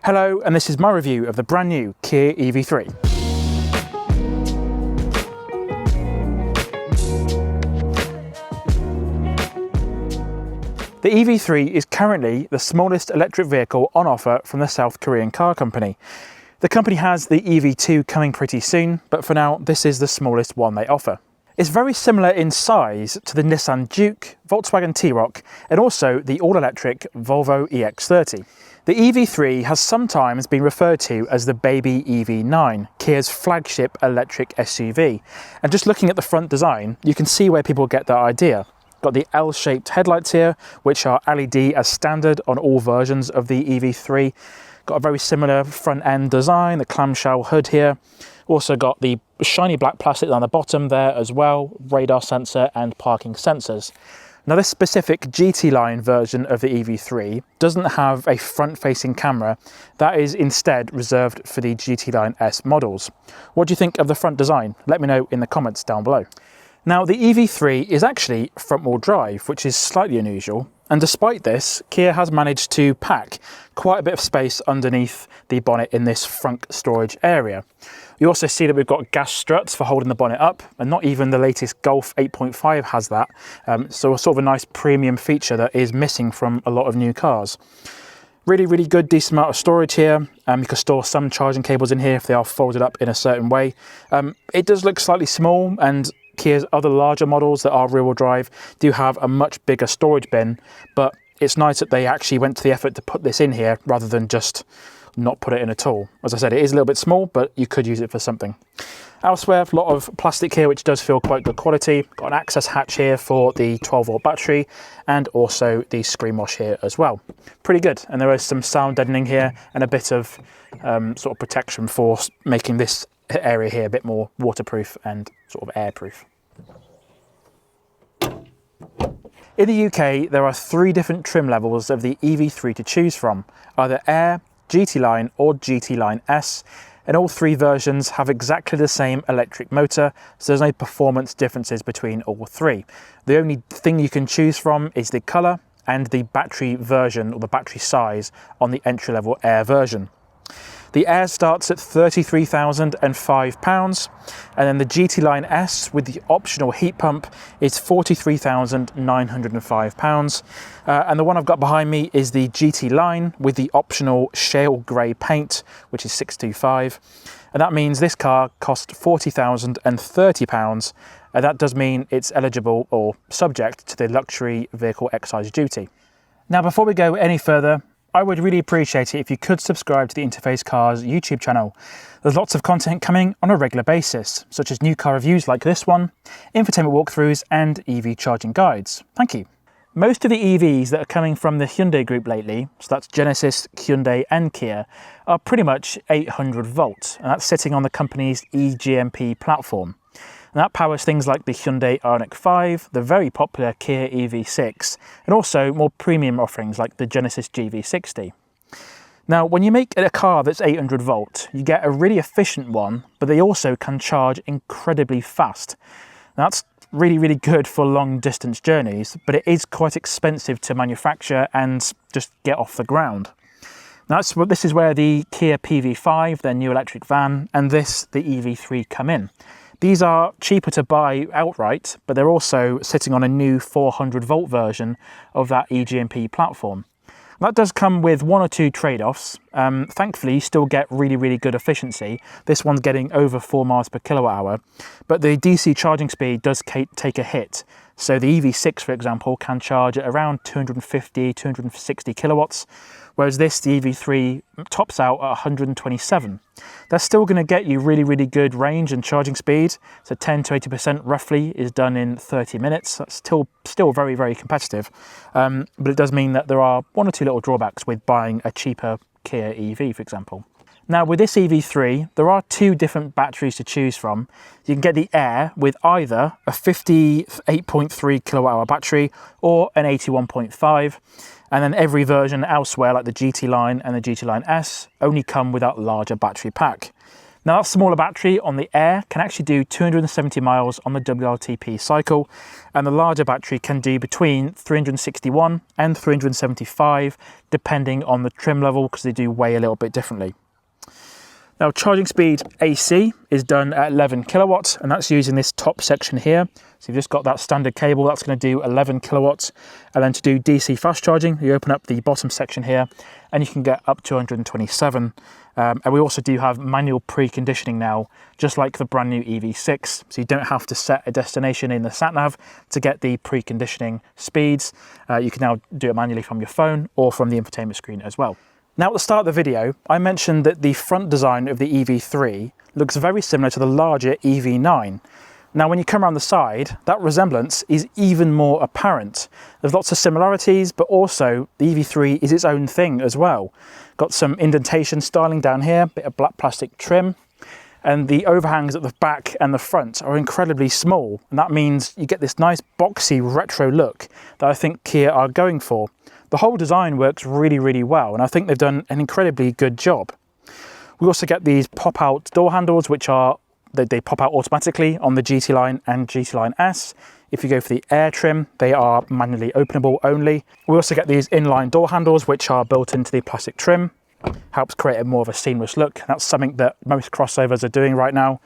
Hello, and this is my review of the brand new Kia EV3. The EV3 is currently the smallest electric vehicle on offer from the South Korean car company. The company has the EV2 coming pretty soon, but for now, this is the smallest one they offer. It's very similar in size to the Nissan Juke, Volkswagen T-Roc, and also the all-electric Volvo EX30. The EV3 has sometimes been referred to as the baby EV9, Kia's flagship electric SUV. And just looking at the front design, you can see where people get that idea. Got the L-shaped headlights here, which are LED as standard on all versions of the EV3. Got a very similar front end design, the clamshell hood here. Also got the shiny black plastic on the bottom there as well, radar sensor and parking sensors. Now this specific GT line version of the EV3 doesn't have a front-facing camera. That is instead reserved for the GT line S models. What do you think of the front design? Let me know in the comments down below. Now the EV3 is actually front-wheel drive, which is slightly unusual. And despite this, Kia has managed to pack quite a bit of space underneath the bonnet in this Frunk storage area. You also see that we've got gas struts for holding the bonnet up, and not even the latest Golf 8.5 has that. So a sort of a nice premium feature that is missing from a lot of new cars. Really good, decent amount of storage here. You can store some charging cables in here if they are folded up in a certain way. It does look slightly small, and Kia's other larger models that are rear-wheel drive do have a much bigger storage bin, but it's nice that they actually went to the effort to put this in here rather than just not put it in at all. As I said, it is a little bit small, but you could use it for something. Elsewhere, a lot of plastic here, which does feel quite good quality. Got an access hatch here for the 12-volt battery, and also the screen wash here as well. Pretty good, and there is some sound deadening here and a bit of sort of protection for making this area here a bit more waterproof and sort of airproof. In the UK, there are 3 different trim levels of the EV3 to choose from, either Air, GT Line or GT Line S, and all 3 versions have exactly the same electric motor, so there's no performance differences between all 3. The only thing you can choose from is the colour and the battery version or the battery size on the entry-level Air version. The Air starts at £33,005, and then the GT Line S with the optional heat pump is £43,905. And the one I've got behind me is the GT Line with the optional shale grey paint, which is £625. And that means this car cost £40,030, and that does mean it's eligible or subject to the luxury vehicle excise duty. Now, before we go any further, I would really appreciate it if you could subscribe to the Interface Cars YouTube channel. There's lots of content coming on a regular basis, such as new car reviews like this one, infotainment walkthroughs and EV charging guides. Thank you. Most of the EVs that are coming from the Hyundai group lately, so that's Genesis, Hyundai and Kia, are pretty much 800 volt, and that's sitting on the company's eGMP platform. And that powers things like the Hyundai Ioniq 5, the very popular Kia EV6, and also more premium offerings like the Genesis GV60. Now, when you make a car that's 800 volt, you get a really efficient one, but they also can charge incredibly fast. Now, that's really good for long distance journeys, but it is quite expensive to manufacture and just get off the ground. This is where the Kia PV5, their new electric van, and the EV3 come in. These are cheaper to buy outright, but they're also sitting on a new 400 volt version of that eGMP platform. That does come with 1 or 2 trade-offs. Thankfully, you still get really good efficiency. This one's getting over 4 miles per kilowatt hour, but the DC charging speed does take a hit. So the EV6, for example, can charge at around 250, 260 kilowatts, whereas the EV3 tops out at 127. That's still going to get you really good range and charging speed. So 10 to 80% roughly is done in 30 minutes. That's still very competitive. But it does mean that there are 1 or 2 little drawbacks with buying a cheaper Kia EV, for example. Now with this EV3, there are 2 different batteries to choose from. You can get the Air with either a 58.3 kilowatt hour battery or an 81.5. And then every version elsewhere, like the GT Line and the GT Line S, only come with that larger battery pack. Now that smaller battery on the Air can actually do 270 miles on the WLTP cycle, and the larger battery can do between 361 and 375 depending on the trim level, because they do weigh a little bit differently. Now charging speed AC is done at 11 kilowatts, and that's using this top section here. So you've just got that standard cable, that's going to do 11 kilowatts. And then to do DC fast charging, you open up the bottom section here and you can get up to 127. And we also do have manual preconditioning now, just like the brand new EV6. So you don't have to set a destination in the sat-nav to get the preconditioning speeds. You can now do it manually from your phone or from the infotainment screen as well. Now at the start of the video, I mentioned that the front design of the EV3 looks very similar to the larger EV9. Now when you come around the side, that resemblance is even more apparent. There's lots of similarities, but also the EV3 is its own thing as well. Got some indentation styling down here, bit of black plastic trim, and the overhangs at the back and the front are incredibly small, and that means you get this nice boxy retro look that I think Kia are going for. The whole design works really, really well, and I think they've done an incredibly good job. We also get these pop-out door handles, which are they pop out automatically on the GT Line and GT Line S. If you go for the Air trim, they are manually openable only. We also get these inline door handles, which are built into the plastic trim. Helps create a more of a seamless look. That's something that most crossovers are doing right now.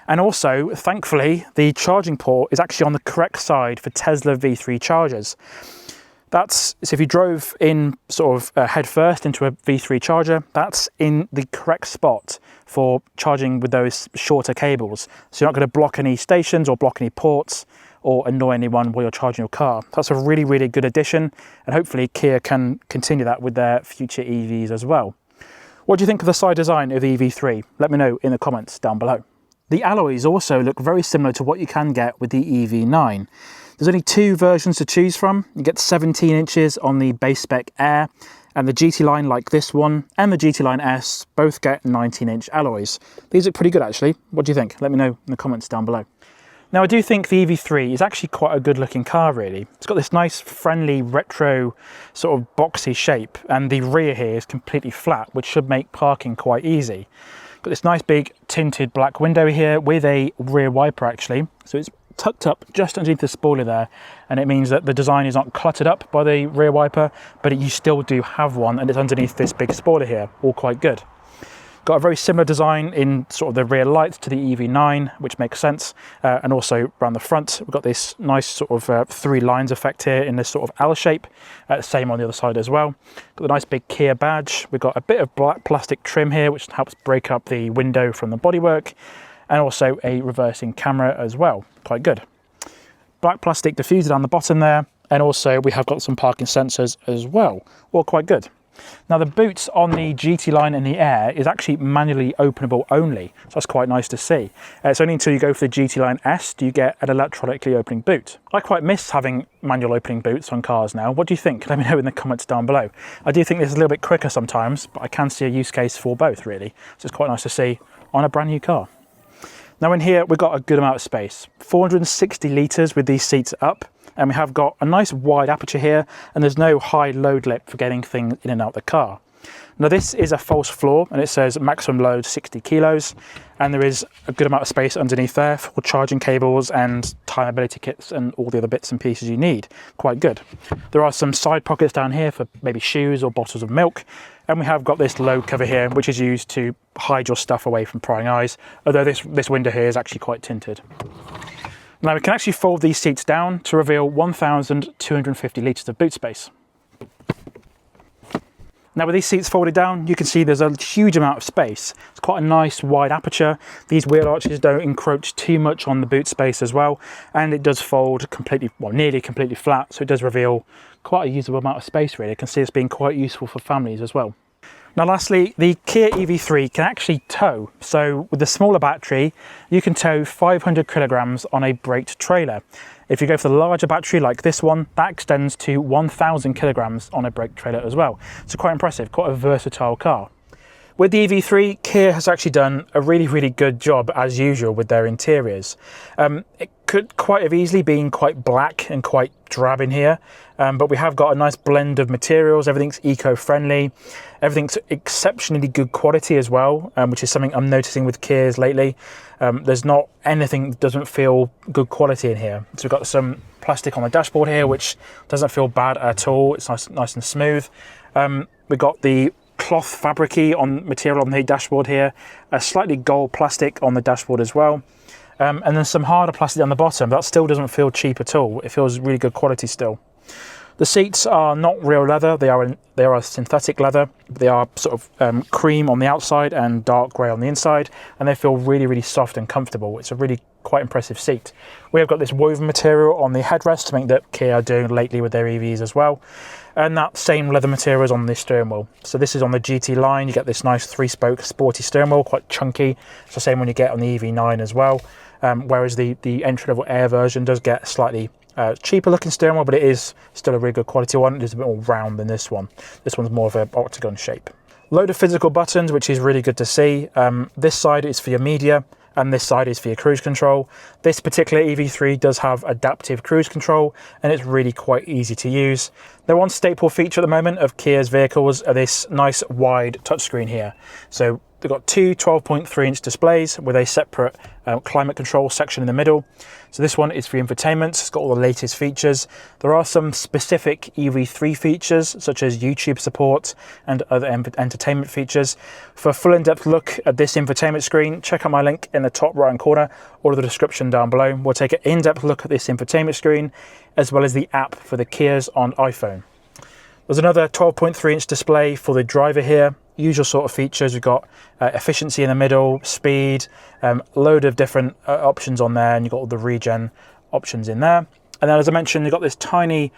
And also, thankfully, the charging port is actually on the correct side for Tesla V3 chargers. So if you drove in sort of head first into a V3 charger, that's in the correct spot for charging with those shorter cables. So you're not going to block any stations or block any ports or annoy anyone while you're charging your car. That's a really, really good addition, and hopefully Kia can continue that with their future EVs as well. What do you think of the side design of the EV3? Let me know in the comments down below. The alloys also look very similar to what you can get with the EV9. There's only two versions to choose from. You get 17 inches on the base spec Air, and the GT Line like this one and the GT Line S both get 19-inch alloys. These look pretty good actually. What do you think? Let me know in the comments down below. Now I do think the EV3 is actually quite a good looking car really. It's got this nice friendly retro sort of boxy shape, and the rear here is completely flat, which should make parking quite easy. Got this nice big tinted black window here with a rear wiper actually. So it's tucked up just underneath the spoiler there, and it means that the design is not cluttered up by the rear wiper, but you still do have one, and it's underneath this big spoiler here. All quite good. Got a very similar design in sort of the rear lights to the EV9, which makes sense, and also around the front we've got this nice sort of three lines effect here in this sort of L shape. Same on the other side as well. Got the nice big Kia badge. We've got a bit of black plastic trim here, which helps break up the window from the bodywork, and also a reversing camera as well. Quite good. Black plastic diffuser down the bottom there, and also we have got some parking sensors as well. All quite good. Now the boot on the GT Line and the Air is actually manually openable only, so that's quite nice to see. It's only until you go for the GT Line S do you get an electronically opening boot. I quite miss having manual opening boots on cars now. What do you think? Let me know in the comments down below. I do think this is a little bit quicker sometimes, but I can see a use case for both really, so it's quite nice to see on a brand new car. Now in here we've got a good amount of space, 460 litres with these seats up, and we have got a nice wide aperture here, and there's no high load lip for getting things in and out of the car. Now this is a false floor, and it says maximum load 60 kilos, and there is a good amount of space underneath there for charging cables and tyre mobility kits and all the other bits and pieces you need. Quite good. There are some side pockets down here for maybe shoes or bottles of milk, and we have got this load cover here, which is used to hide your stuff away from prying eyes, although this window here is actually quite tinted. Now we can actually fold these seats down to reveal 1,250 litres of boot space. Now with these seats folded down, you can see there's a huge amount of space. It's quite a nice wide aperture. These wheel arches don't encroach too much on the boot space as well, and it does fold completely, well, nearly completely flat, so it does reveal quite a usable amount of space really. I can see it's being quite useful for families as well. Now lastly, the Kia EV3 can actually tow. So with the smaller battery, you can tow 500 kilograms on a braked trailer. If you go for the larger battery like this one, that extends to 1,000 kilograms on a braked trailer as well. So quite impressive, quite a versatile car. With the EV3, Kia has actually done a really, really good job as usual with their interiors. It could quite have easily been quite black and quite drab in here, but we have got a nice blend of materials. Everything's eco-friendly, everything's exceptionally good quality as well, which is something I'm noticing with Kias lately. There's not anything that doesn't feel good quality in here. So we've got some plastic on the dashboard here, which doesn't feel bad at all. It's nice and smooth. We've got the cloth fabric-y material on the dashboard here, a slightly gold plastic on the dashboard as well. And then some harder plastic on the bottom. That still doesn't feel cheap at all. It feels really good quality still. The seats are not real leather. They are synthetic leather. They are sort of cream on the outside and dark grey on the inside, and they feel really, really soft and comfortable. It's a really quite impressive seat. We have got this woven material on the headrest, something that Kia are doing lately with their EVs as well. And that same leather material is on the steering wheel. So this is on the GT line. You get this nice 3-spoke sporty steering wheel, quite chunky. It's the same one you get on the EV9 as well. Whereas the entry-level Air version does get slightly cheaper looking steering wheel, but it is still a really good quality one. It is a bit more round than this one. This one's more of an octagon shape. Load of physical buttons, which is really good to see. This side is for your media, and this side is for your cruise control. This particular EV3 does have adaptive cruise control, and it's really quite easy to use. The one staple feature at the moment of Kia's vehicles are this nice wide touchscreen here. So they've got two 12.3-inch displays with a separate climate control section in the middle. So this one is for infotainment. It's got all the latest features. There are some specific EV3 features, such as YouTube support and other entertainment features. For a full in-depth look at this infotainment screen, check out my link in the top right-hand corner or the description down below. We'll take an in-depth look at this infotainment screen, as well as the app for the Kias on iPhone. There's another 12.3-inch display for the driver here. Usual sort of features. We've got efficiency in the middle, speed, load of different options on there, and you've got all the regen options in there. And then, as I mentioned, you've got this tiny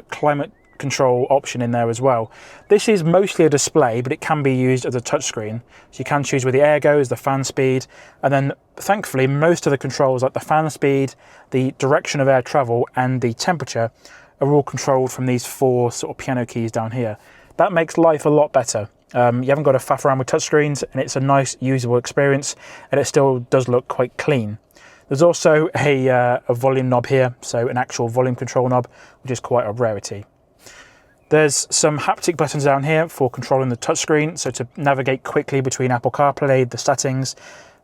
climate control option in there as well. This is mostly a display, but it can be used as a touchscreen. So you can choose where the air goes, the fan speed, and then thankfully most of the controls, like the fan speed, the direction of air travel, and the temperature, are all controlled from these 4 sort of piano keys down here. That makes life a lot better. You haven't got to faff around with touchscreens, and it's a nice usable experience, and it still does look quite clean. There's also a volume knob here, so an actual volume control knob, which is quite a rarity. There's some haptic buttons down here for controlling the touchscreen, so to navigate quickly between Apple CarPlay, the settings,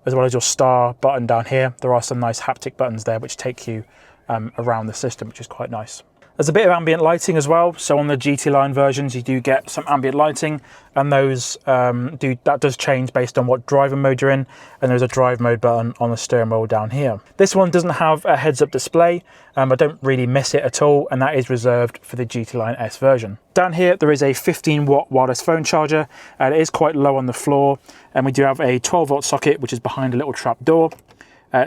as well as your star button down here. There are some nice haptic buttons there which take you around the system, which is quite nice. There's a bit of ambient lighting as well. So on the GT line versions, you do get some ambient lighting, and those that does change based on what driver mode you're in. And there's a drive mode button on the steering wheel down here. This one doesn't have a heads-up display. I don't really miss it at all, and that is reserved for the GT Line S version. Down here, there is a 15-watt wireless phone charger, and it is quite low on the floor. And we do have a 12-volt socket, which is behind a little trap door.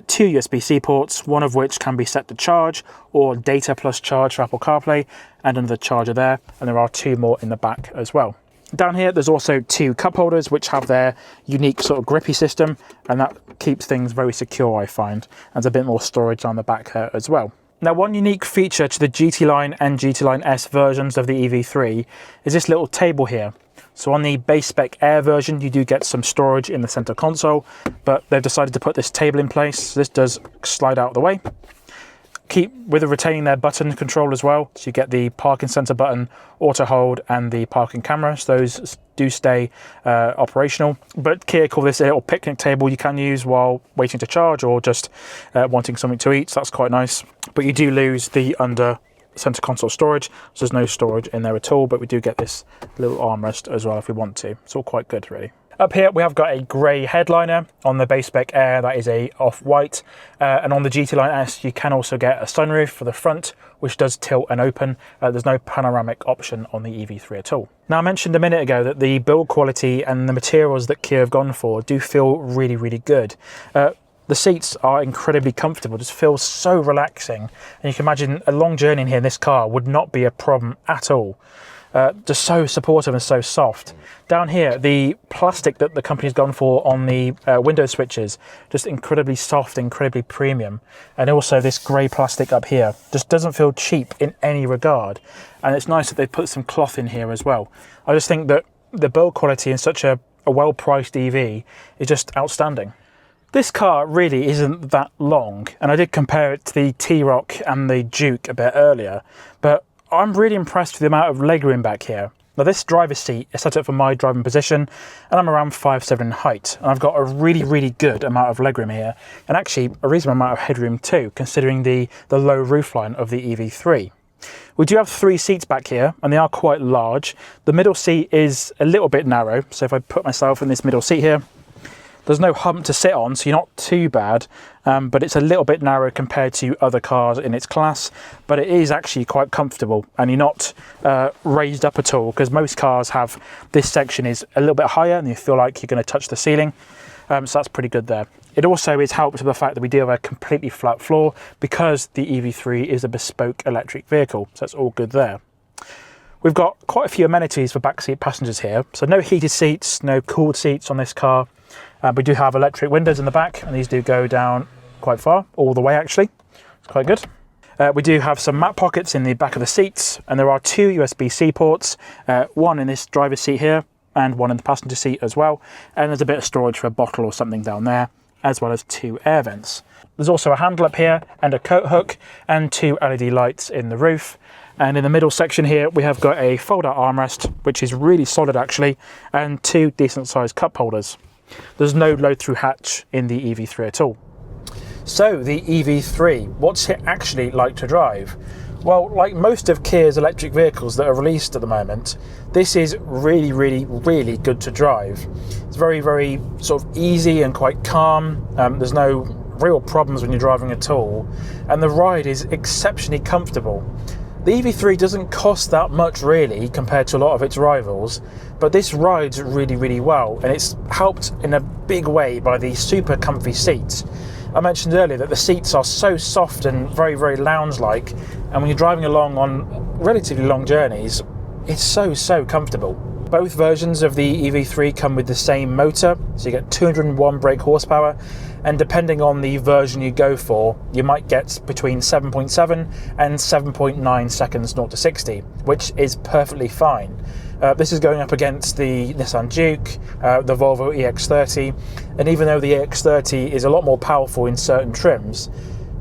2 USB-C ports, one of which can be set to charge or data plus charge for Apple CarPlay, and another charger there, and there are 2 more in the back as well. Down here there's also 2 cup holders which have their unique sort of grippy system, and that keeps things very secure, I find, and there's a bit more storage on the back here as well. Now, one unique feature to the GT Line and GT Line S versions of the EV3 is this little table here. So on the base spec Air version, you do get some storage in the center console, but they've decided to put this table in place. So this does slide out of the way. Keep with retaining their button control as well. So you get the parking sensor button, auto hold, and the parking camera. So those do stay operational. But Kia call this a little picnic table you can use while waiting to charge or just wanting something to eat. So that's quite nice. But you do lose the under center console storage, so there's no storage in there at all, but we do get this little armrest as well if we want to. It's all quite good, really. Up here we have got a grey headliner. On the base spec Air, that is a off-white, and on the GT Line S you can also get a sunroof for the front, which does tilt and open. There's no panoramic option on the EV3 at all. Now, I mentioned a minute ago that the build quality and the materials that Kia have gone for do feel really, really good. The seats are incredibly comfortable, just feels so relaxing. And you can imagine a long journey in here in this car would not be a problem at all. Just so supportive and so soft. Down here, the plastic that the company's gone for on the window switches, just incredibly soft, incredibly premium. And also this grey plastic up here, just doesn't feel cheap in any regard. And it's nice that they put some cloth in here as well. I just think that the build quality in such a well-priced EV is just outstanding. This car really isn't that long, and I did compare it to the T-Roc and the Duke a bit earlier, but I'm really impressed with the amount of legroom back here. Now this driver's seat is set up for my driving position, and I'm around 5'7" in height, and I've got a really good amount of legroom here, and actually a reasonable amount of headroom too, considering the low roofline of the EV3. We do have 3 seats back here, and they are quite large. The middle seat is a little bit narrow, so if I put myself in this middle seat here, there's no hump to sit on, so you're not too bad, but it's a little bit narrow compared to other cars in its class, but it is actually quite comfortable, and you're not raised up at all, because most cars have this section is a little bit higher and you feel like you're going to touch the ceiling, so that's pretty good there. It also is helped with the fact that we do have a completely flat floor because the EV3 is a bespoke electric vehicle, so that's all good there. We've got quite a few amenities for backseat passengers here, so no heated seats, no cooled seats on this car. We do have electric windows in the back, and these do go down quite far, all the way actually. It's quite good. We do have some map pockets in the back of the seats, and there are 2 USB-C ports, one in this driver's seat here, and one in the passenger seat as well. And there's a bit of storage for a bottle or something down there, as well as 2 air vents. There's also a handle up here, and a coat hook, and 2 LED lights in the roof. And in the middle section here, we have got a fold-out armrest, which is really solid actually, and 2 decent-sized cup holders. There's no load-through hatch in the EV3 at all. So the EV3, what's it actually like to drive? Well, like most of Kia's electric vehicles that are released at the moment, this is really good to drive. It's very sort of easy and quite calm. There's no real problems when you're driving at all, and the ride is exceptionally comfortable. The EV3 doesn't cost that much really compared to a lot of its rivals, but this rides really well, and it's helped in a big way by the super comfy seats. I mentioned earlier that the seats are so soft and very lounge-like, and when you're driving along on relatively long journeys, it's so comfortable. Both versions of the EV3 come with the same motor, so you get 201 brake horsepower, and depending on the version you go for, you might get between 7.7 and 7.9 seconds 0 to 60, which is perfectly fine. This is going up against the Nissan Duke, the Volvo EX30, and even though the EX30 is a lot more powerful in certain trims,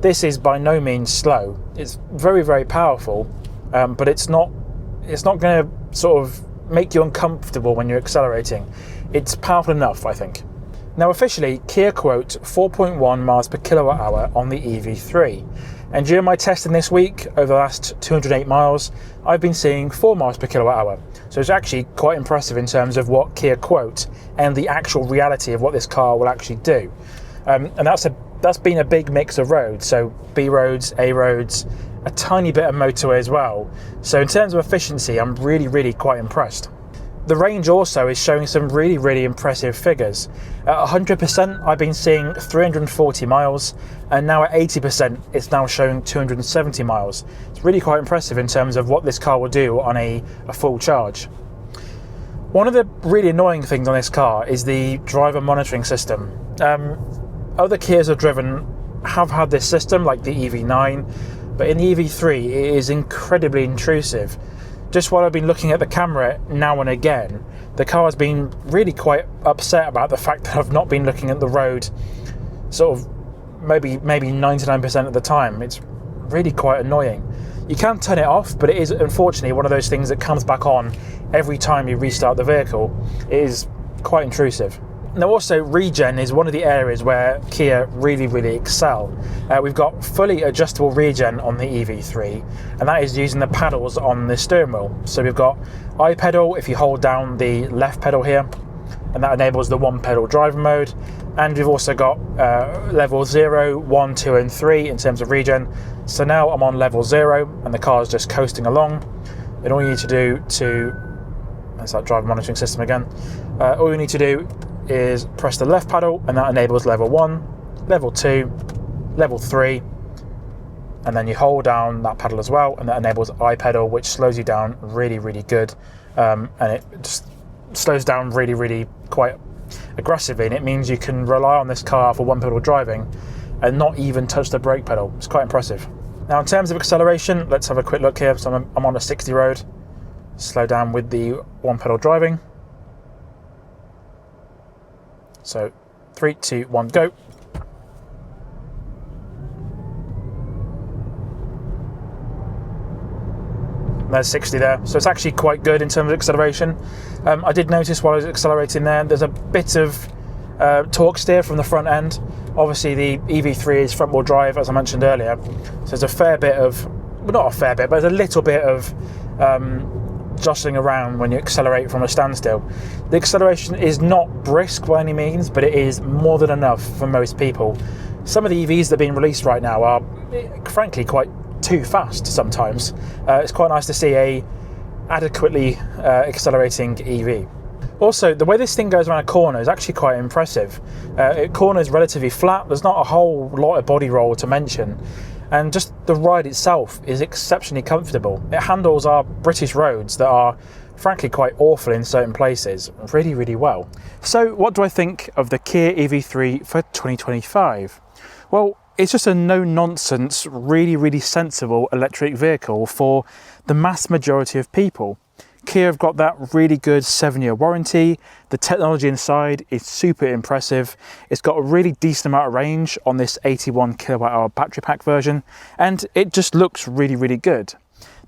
this is by no means slow. It's very powerful, but it's not going to sort of make you uncomfortable when you're accelerating. It's powerful enough, I think. Now officially, Kia quote 4.1 miles per kilowatt hour on the EV3, and during my testing this week, over the last 208 miles, I've been seeing 4 miles per kilowatt hour. So it's actually quite impressive in terms of what Kia quote and the actual reality of what this car will actually do. And that's been a big mix of roads, so B roads, A roads, a tiny bit of motorway as well. So in terms of efficiency, I'm really quite impressed. The range also is showing some really impressive figures. At 100%, I've been seeing 340 miles, and now at 80%, it's now showing 270 miles. It's really quite impressive in terms of what this car will do on a full charge. One of the really annoying things on this car is the driver monitoring system. Other Kias I've driven have had this system, like the EV9, but in the EV3, it is incredibly intrusive. Just while I've been looking at the camera now and again, the car has been really quite upset about the fact that I've not been looking at the road sort of maybe 99% of the time. It's really quite annoying. You can turn it off, but it is unfortunately one of those things that comes back on every time you restart the vehicle. It is quite intrusive. Now also, regen is one of the areas where Kia really excel. We've got fully adjustable regen on the EV3, and that is using the paddles on the steering wheel. So we've got I pedal if you hold down the left pedal here, and that enables the one pedal driving mode. And we've also got level 0, 1, 2 and 3 in terms of regen. So now I'm on level 0 and the car is just coasting along. And all you need to do that's that driver monitoring system again. All you need to do is press the left paddle, and that enables level 1, level 2, level 3, and then you hold down that paddle as well, and that enables I pedal, which slows you down really good, and it just slows down really quite aggressively, and it means you can rely on this car for one pedal driving and not even touch the brake pedal. It's quite impressive. Now in terms of acceleration, let's have a quick look here. So I'm on a 60 road, slow down with the one pedal driving. So 3, 2, 1, go. there's 60 there. So it's actually quite good in terms of acceleration. I did notice while I was accelerating there's a bit of torque steer from the front end. Obviously the EV3 is front wheel drive, as I mentioned earlier. So there's a fair bit of, well, not a fair bit, but there's a little bit of jostling around when you accelerate from a standstill. The acceleration is not brisk by any means, but it is more than enough for most people. Some of the EVs that are being released right now are frankly quite too fast sometimes. It's quite nice to see a adequately accelerating EV. Also, the way this thing goes around a corner is actually quite impressive. It corners relatively flat, there's not a whole lot of body roll to mention, and just the ride itself is exceptionally comfortable. It handles our British roads that are frankly quite awful in certain places really, really well. So what do I think of the Kia EV3 for 2025? Well, it's just a no-nonsense, really, really sensible electric vehicle for the mass majority of people. Kia have got that really good 7-year warranty. The technology inside is super impressive. It's got a really decent amount of range on this 81 kilowatt hour battery pack version, and it just looks really, really good.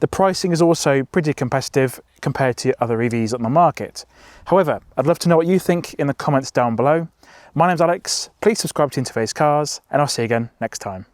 The pricing is also pretty competitive compared to other EVs on the market. However, I'd love to know what you think in the comments down below. My name's Alex, please subscribe to Interface Cars, and I'll see you again next time.